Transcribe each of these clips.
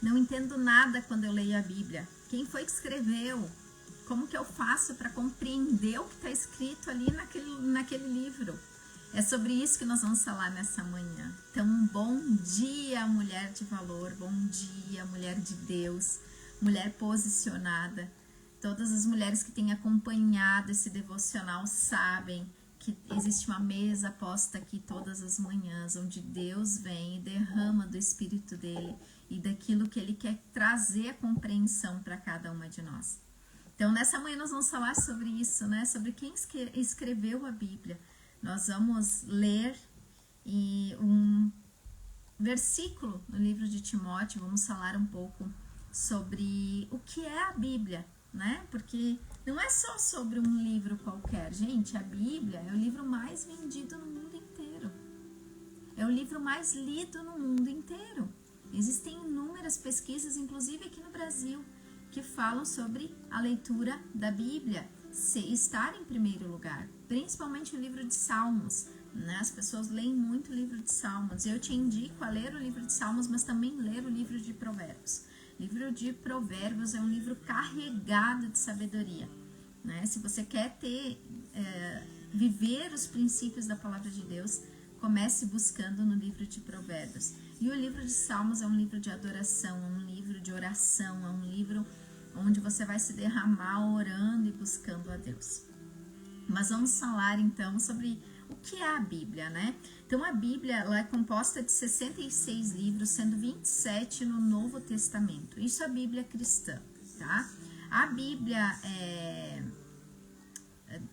Não entendo nada quando eu leio a Bíblia. Quem foi que escreveu? Como que eu faço para compreender o que está escrito ali naquele livro? É sobre isso que nós vamos falar nessa manhã. Então, bom dia, mulher de valor, bom dia, mulher de Deus, mulher posicionada. Todas as mulheres que têm acompanhado esse devocional sabem que existe uma mesa posta aqui todas as manhãs, onde Deus vem e derrama do Espírito dele e daquilo que ele quer trazer a compreensão para cada uma de nós. Então, nessa manhã nós vamos falar sobre isso, né? Sobre quem escreveu a Bíblia. Nós vamos ler um versículo no livro de Timóteo, vamos falar um pouco sobre o que é a Bíblia, né? Porque não é só sobre um livro qualquer, gente, a Bíblia é o livro mais vendido no mundo inteiro. É o livro mais lido no mundo inteiro. Existem inúmeras pesquisas, inclusive aqui no Brasil, que falam sobre a leitura da Bíblia estar em primeiro lugar, principalmente o livro de Salmos, né? As pessoas leem muito o livro de Salmos. Eu te indico a ler o livro de Salmos, mas também ler o livro de Provérbios. O livro de Provérbios é um livro carregado de sabedoria, né? Se você quer viver os princípios da palavra de Deus, comece buscando no livro de Provérbios. E o livro de Salmos é um livro de adoração, é um livro de oração, é um livro onde você vai se derramar orando e buscando a Deus. Mas vamos falar então sobre o que é a Bíblia, né? Então a Bíblia ela é composta de 66 livros, sendo 27 no Novo Testamento. Isso é a Bíblia cristã, tá? A Bíblia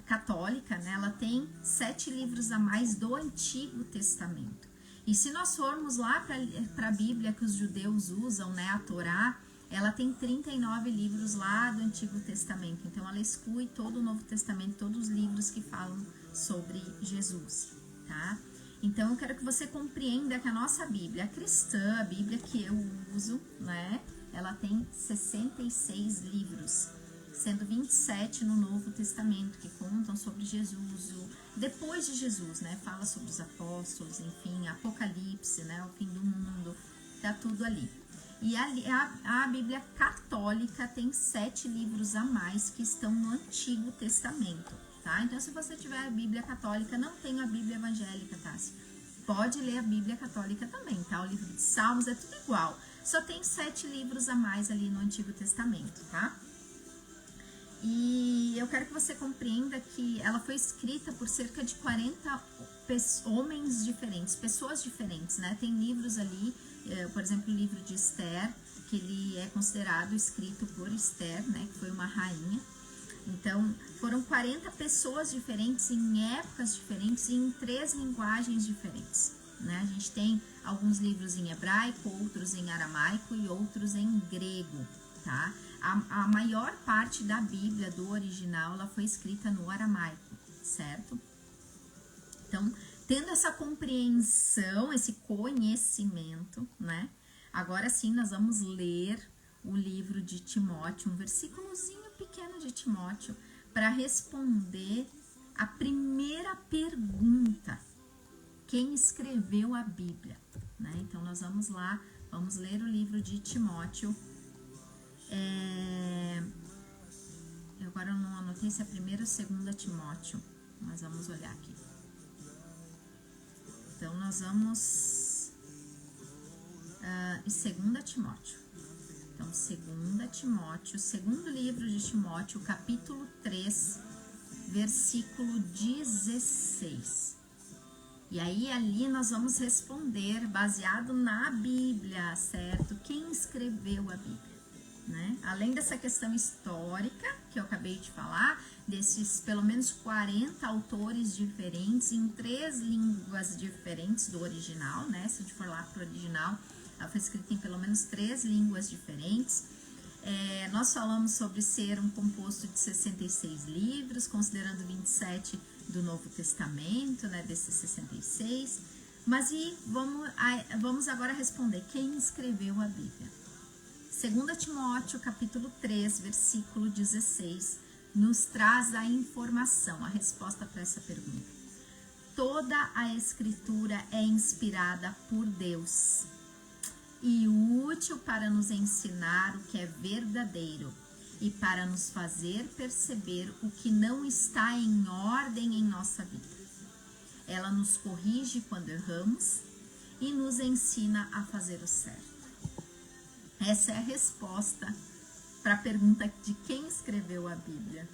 católica, né? Ela tem 7 livros a mais do Antigo Testamento. E se nós formos lá para a Bíblia que os judeus usam, né? A Torá, ela tem 39 livros lá do Antigo Testamento. Então, ela exclui todo o Novo Testamento, todos os livros que falam sobre Jesus, tá? Então, eu quero que você compreenda que a nossa Bíblia, a cristã, a Bíblia que eu uso, né? Ela tem 66 livros, sendo 27 no Novo Testamento, que contam sobre Jesus, depois de Jesus, né? Fala sobre os apóstolos, enfim, Apocalipse, né? O fim do mundo, tá tudo ali. E a Bíblia católica tem 7 livros a mais que estão no Antigo Testamento, tá? Então, se você tiver a Bíblia católica, não tem a Bíblia evangélica, tá? Pode ler a Bíblia católica também, tá? O livro de Salmos é tudo igual, só tem 7 livros a mais ali no Antigo Testamento, tá? E eu quero que você compreenda que ela foi escrita por cerca de 40 homens diferentes, pessoas diferentes, né? Tem livros ali, por exemplo, o livro de Esther, que ele é considerado escrito por Esther, né? Que foi uma rainha. Então, foram 40 pessoas diferentes em épocas diferentes e em 3 linguagens diferentes, né? A gente tem alguns livros em hebraico, outros em aramaico e outros em grego, tá? A maior parte da Bíblia, do original, ela foi escrita no aramaico, certo? Então, tendo essa compreensão, esse conhecimento, né? Agora sim, nós vamos ler o livro de Timóteo, um versículozinho pequeno de Timóteo, para responder a primeira pergunta: quem escreveu a Bíblia? Né? Então, nós vamos lá, vamos ler o livro de Timóteo. Eu agora não anotei se é 1º ou 2 Timóteo, mas vamos olhar aqui. Então, nós vamos em 2 Timóteo. Então, 2 Timóteo, segundo livro de Timóteo, capítulo 3, versículo 16. E aí, ali nós vamos responder, baseado na Bíblia, certo? Quem escreveu a Bíblia? Né? Além dessa questão histórica que eu acabei de falar, desses pelo menos 40 autores diferentes em 3 línguas diferentes do original, né? Se a gente for lá para o original, ela foi escrita em pelo menos 3 línguas diferentes. Nós falamos sobre ser um composto de 66 livros, considerando 27 do Novo Testamento, né? Desses 66. Mas vamos agora responder: quem escreveu a Bíblia? 2 Timóteo, capítulo 3, versículo 16, nos traz a informação, a resposta para essa pergunta. Toda a Escritura é inspirada por Deus e útil para nos ensinar o que é verdadeiro e para nos fazer perceber o que não está em ordem em nossa vida. Ela nos corrige quando erramos e nos ensina a fazer o certo. Essa é a resposta para a pergunta de quem escreveu a Bíblia.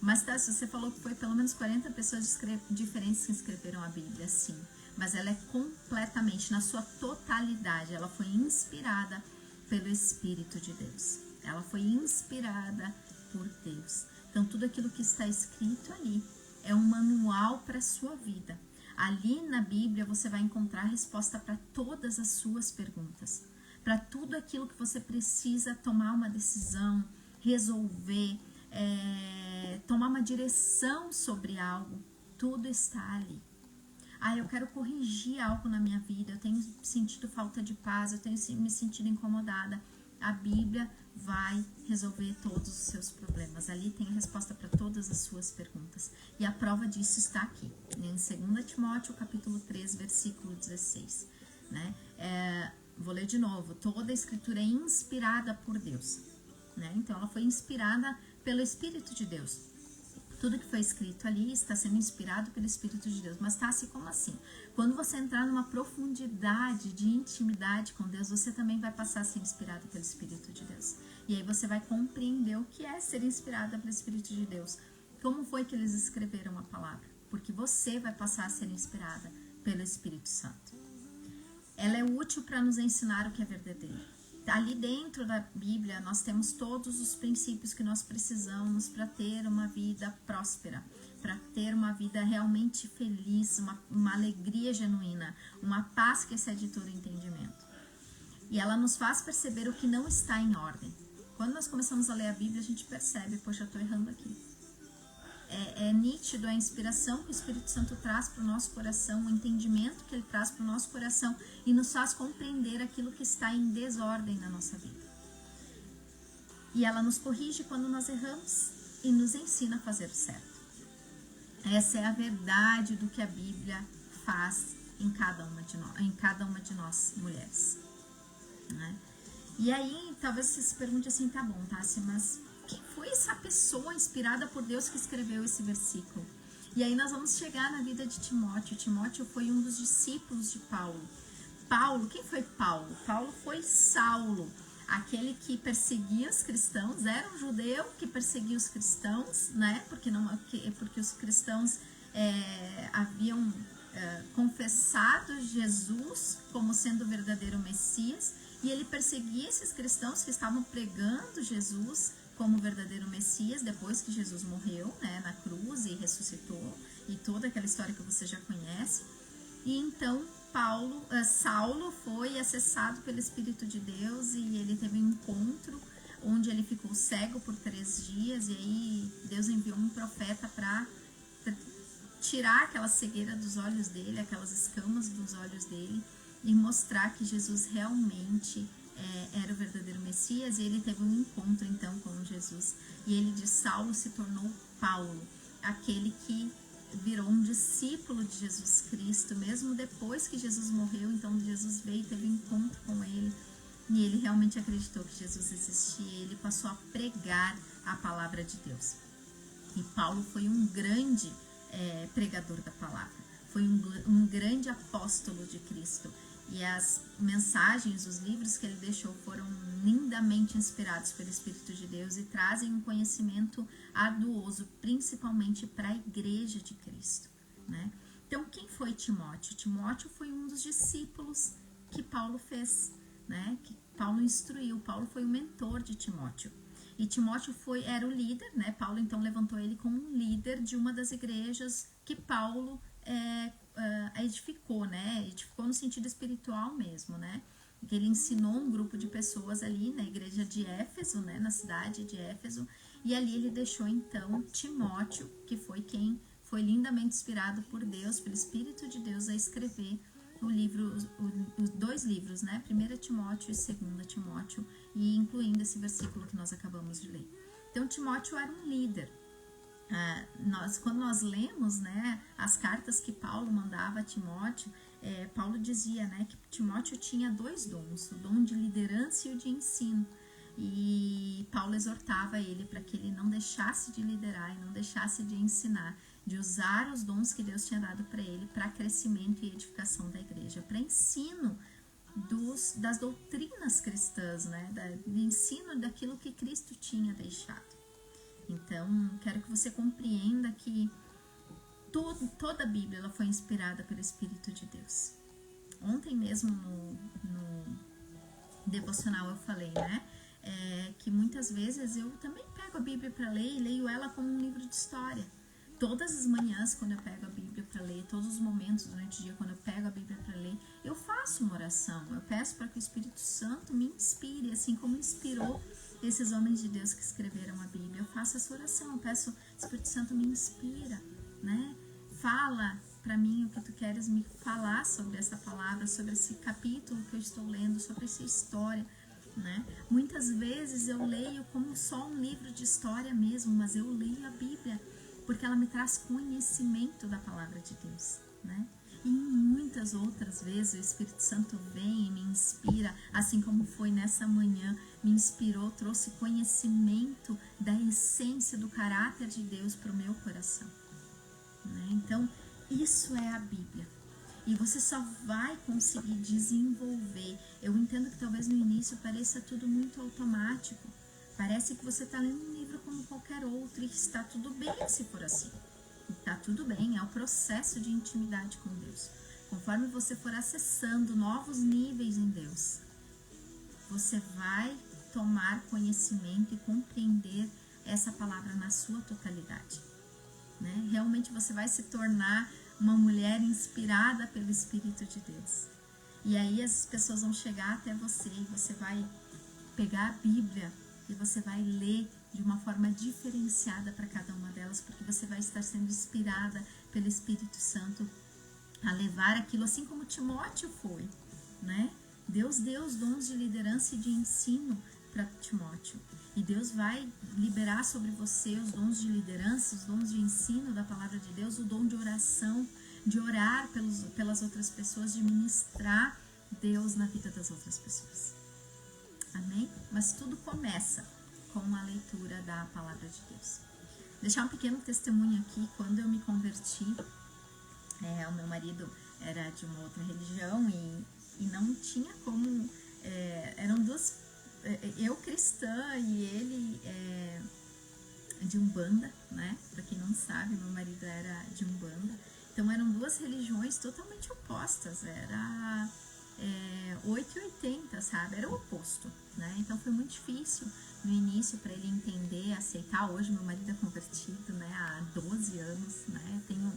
Mas tá, se você falou que foi pelo menos 40 pessoas diferentes que escreveram a Bíblia, sim. Mas ela é completamente, na sua totalidade, ela foi inspirada pelo Espírito de Deus. Ela foi inspirada por Deus. Então, tudo aquilo que está escrito ali é um manual para a sua vida. Ali na Bíblia você vai encontrar a resposta para todas as suas perguntas. Para tudo aquilo que você precisa tomar uma decisão, resolver, tomar uma direção sobre algo, tudo está ali. Eu quero corrigir algo na minha vida, eu tenho sentido falta de paz, eu tenho me sentido incomodada. A Bíblia vai resolver todos os seus problemas. Ali tem a resposta para todas as suas perguntas. E a prova disso está aqui, em 2 Timóteo, capítulo 3, versículo 16. Né? Vou ler de novo. Toda a escritura é inspirada por Deus. Né? Então, ela foi inspirada pelo Espírito de Deus. Tudo que foi escrito ali está sendo inspirado pelo Espírito de Deus. Mas tá assim como assim? Quando você entrar numa profundidade de intimidade com Deus, você também vai passar a ser inspirado pelo Espírito de Deus. E aí você vai compreender o que é ser inspirada pelo Espírito de Deus. Como foi que eles escreveram a palavra? Porque você vai passar a ser inspirada pelo Espírito Santo. Ela é útil para nos ensinar o que é verdadeiro. Ali dentro da Bíblia nós temos todos os princípios que nós precisamos para ter uma vida próspera, para ter uma vida realmente feliz, uma alegria genuína, uma paz que excede todo entendimento. E ela nos faz perceber o que não está em ordem. Quando nós começamos a ler a Bíblia, a gente percebe, poxa, eu estou errando aqui. É nítido a inspiração que o Espírito Santo traz para o nosso coração, o entendimento que ele traz para o nosso coração e nos faz compreender aquilo que está em desordem na nossa vida. E ela nos corrige quando nós erramos e nos ensina a fazer o certo. Essa é a verdade do que a Bíblia faz em cada uma de nós mulheres. Né? E aí, talvez você se pergunte assim, tá bom, Tássia, mas quem foi essa pessoa inspirada por Deus que escreveu esse versículo? E aí nós vamos chegar na vida de Timóteo. Timóteo foi um dos discípulos de Paulo. Quem foi Paulo? Paulo foi Saulo, aquele que perseguia os cristãos, era um judeu que perseguia os cristãos, né? Porque os cristãos haviam confessado Jesus como sendo o verdadeiro Messias, e ele perseguia esses cristãos que estavam pregando Jesus como o verdadeiro Messias, depois que Jesus morreu, né, na cruz e ressuscitou, e toda aquela história que você já conhece. E então Saulo foi acessado pelo Espírito de Deus e ele teve um encontro onde ele ficou cego por 3 dias, e aí Deus enviou um profeta para tirar aquela cegueira dos olhos dele, aquelas escamas dos olhos dele, e mostrar que Jesus realmente era o verdadeiro Messias. E ele teve um encontro então com Jesus, e ele de Saulo se tornou Paulo, aquele que virou um discípulo de Jesus Cristo, mesmo depois que Jesus morreu. Então Jesus veio e teve um encontro com ele, e ele realmente acreditou que Jesus existia, e ele passou a pregar a palavra de Deus. E Paulo foi um grande pregador da palavra, foi um grande apóstolo de Cristo. E as mensagens, os livros que ele deixou foram lindamente inspirados pelo Espírito de Deus e trazem um conhecimento arduoso, principalmente para a igreja de Cristo, né? Então, quem foi Timóteo? Timóteo foi um dos discípulos que Paulo fez, né? Que Paulo instruiu. Paulo foi o mentor de Timóteo. E Timóteo era o líder, né? Paulo então levantou ele como um líder de uma das igrejas que Paulo edificou, né? Edificou no sentido espiritual mesmo, né? Que ele ensinou um grupo de pessoas ali na igreja de Éfeso, né? Na cidade de Éfeso, e ali ele deixou então Timóteo, que foi quem foi lindamente inspirado por Deus, pelo Espírito de Deus, a escrever os 2 livros, né? 1 Timóteo e 2 Timóteo, e incluindo esse versículo que nós acabamos de ler. Então Timóteo era um líder. Quando nós lemos, né, as cartas que Paulo mandava a Timóteo, Paulo dizia, né, que Timóteo tinha 2 dons, o dom de liderança e o de ensino. E Paulo exortava ele para que ele não deixasse de liderar e não deixasse de ensinar, de usar os dons que Deus tinha dado para ele para crescimento e edificação da igreja, para ensino das doutrinas cristãs, né, do ensino daquilo que Cristo tinha deixado. Então, quero que você compreenda que toda a Bíblia ela foi inspirada pelo Espírito de Deus. Ontem mesmo no devocional eu falei, né? Que muitas vezes eu também pego a Bíblia para ler e leio ela como um livro de história. Todas as manhãs, quando eu pego a Bíblia para ler, todos os momentos durante o dia, quando eu pego a Bíblia para ler, eu faço uma oração. Eu peço para que o Espírito Santo me inspire, assim como inspirou esses homens de Deus que escreveram a Bíblia. Eu faço essa oração, eu peço, Espírito Santo, me inspira, né? Fala para mim o que tu queres me falar sobre essa palavra, sobre esse capítulo que eu estou lendo, sobre essa história, né? Muitas vezes eu leio como só um livro de história mesmo, mas eu leio a Bíblia porque ela me traz conhecimento da palavra de Deus, né? E muitas outras vezes o Espírito Santo vem e me inspira, assim como foi nessa manhã, me inspirou, trouxe conhecimento da essência do caráter de Deus para o meu coração, né? Então, isso é a Bíblia. E você só vai conseguir desenvolver. Eu entendo que talvez no início pareça tudo muito automático. Parece que você está lendo um livro como qualquer outro e está tudo bem se for assim. Está tudo bem, é o processo de intimidade com Deus. Conforme você for acessando novos níveis em Deus, você vai tomar conhecimento e compreender essa palavra na sua totalidade, né? Realmente você vai se tornar uma mulher inspirada pelo Espírito de Deus. E aí as pessoas vão chegar até você e você vai pegar a Bíblia e você vai ler de uma forma diferenciada para cada uma delas, porque você vai estar sendo inspirada pelo Espírito Santo a levar aquilo, assim como Timóteo foi, né? Deus deu os dons de liderança e de ensino para Timóteo. E Deus vai liberar sobre você os dons de liderança, os dons de ensino da palavra de Deus, o dom de oração, de orar pelas outras pessoas, de ministrar Deus na vida das outras pessoas. Amém? Mas tudo começa com a leitura da palavra de Deus. Deixar um pequeno testemunho aqui. Quando eu me converti, o meu marido era de uma outra religião e não tinha como... eram duas... eu cristã e ele de Umbanda, né? Pra quem não sabe, meu marido era de Umbanda. Então eram duas religiões totalmente opostas. Era 8 e 80, sabe? Era o oposto, né? Então foi muito difícil no início para ele entender, aceitar. Hoje meu marido é convertido, né? Há 12 anos, né? Tenho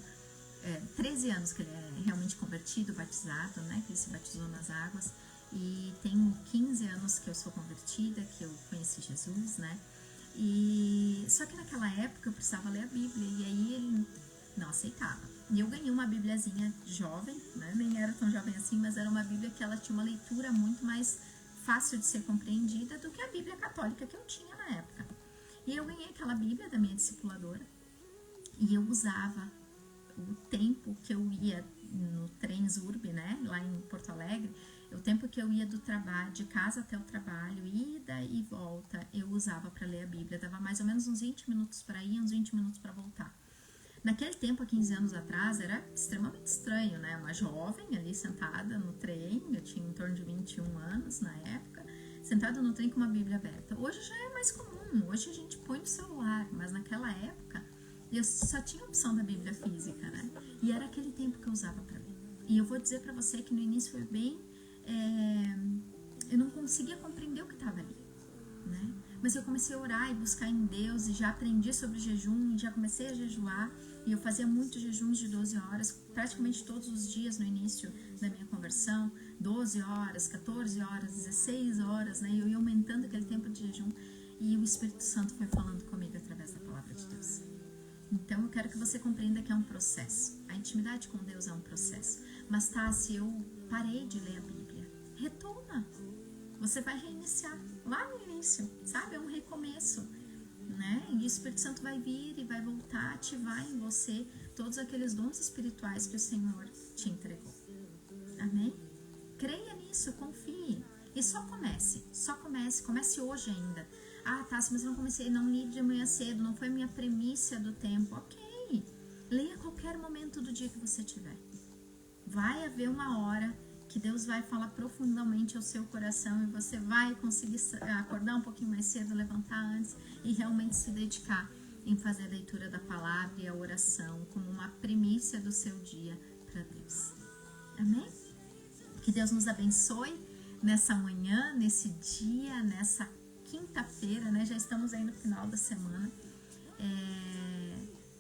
13 anos que ele é realmente convertido, batizado, né? Que ele se batizou nas águas. E tenho 15 anos que eu sou convertida, que eu conheci Jesus, né? E só que naquela época eu precisava ler a Bíblia e aí ele não aceitava. E eu ganhei uma bibliazinha jovem, né? Nem era tão jovem assim, mas era uma Bíblia que ela tinha uma leitura muito mais fácil de ser compreendida do que a Bíblia católica que eu tinha na época. E eu ganhei aquela Bíblia da minha discipuladora e eu usava o tempo que eu ia no Transurb, né? Lá em Porto Alegre, o tempo que eu ia do trabalho, de casa até o trabalho, ida e volta, eu usava para ler a Bíblia. Dava mais ou menos uns 20 minutos para ir, uns 20 minutos para voltar. Naquele tempo, há 15 anos atrás, era extremamente estranho, né? Uma jovem ali sentada no trem, eu tinha em torno de 21 anos na época, sentada no trem com uma Bíblia aberta. Hoje já é mais comum, hoje a gente põe no celular, mas naquela época eu só tinha a opção da Bíblia física, né? E era aquele tempo que eu usava para ler. E eu vou dizer para você que no início foi bem... eu não conseguia compreender o que estava ali, né? Mas eu comecei a orar e buscar em Deus e já aprendi sobre jejum e já comecei a jejuar. E eu fazia muitos jejuns de 12 horas, praticamente todos os dias no início da minha conversão. 12 horas, 14 horas, 16 horas, né? E eu ia aumentando aquele tempo de jejum. E o Espírito Santo foi falando comigo através da palavra de Deus. Então eu quero que você compreenda que é um processo. A intimidade com Deus é um processo. Mas tá, se eu parei de ler a Bíblia, retoma. Você vai reiniciar lá no início, sabe? É um recomeço, né? E o Espírito Santo vai vir e vai voltar a ativar em você todos aqueles dons espirituais que o Senhor te entregou. Amém? Creia nisso, confie. E só comece hoje ainda. Ah, tá, mas eu não comecei, não li de manhã cedo, não foi minha premissa do tempo. Ok, leia a qualquer momento do dia que você tiver. Vai haver uma hora que Deus vai falar profundamente ao seu coração e você vai conseguir acordar um pouquinho mais cedo, levantar antes e realmente se dedicar em fazer a leitura da palavra e a oração como uma primícia do seu dia para Deus. Amém? Que Deus nos abençoe nessa manhã, nesse dia, nessa quinta-feira, né? Já estamos aí no final da semana.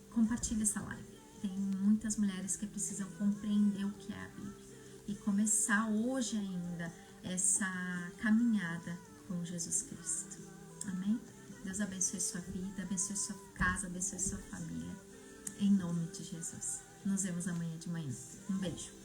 Compartilhe essa live. Tem muitas mulheres que precisam compreender o que é a Bíblia e começar hoje ainda essa caminhada com Jesus Cristo. Amém? Deus abençoe sua vida, abençoe sua casa, abençoe sua família. Em nome de Jesus. Nos vemos amanhã de manhã. Um beijo.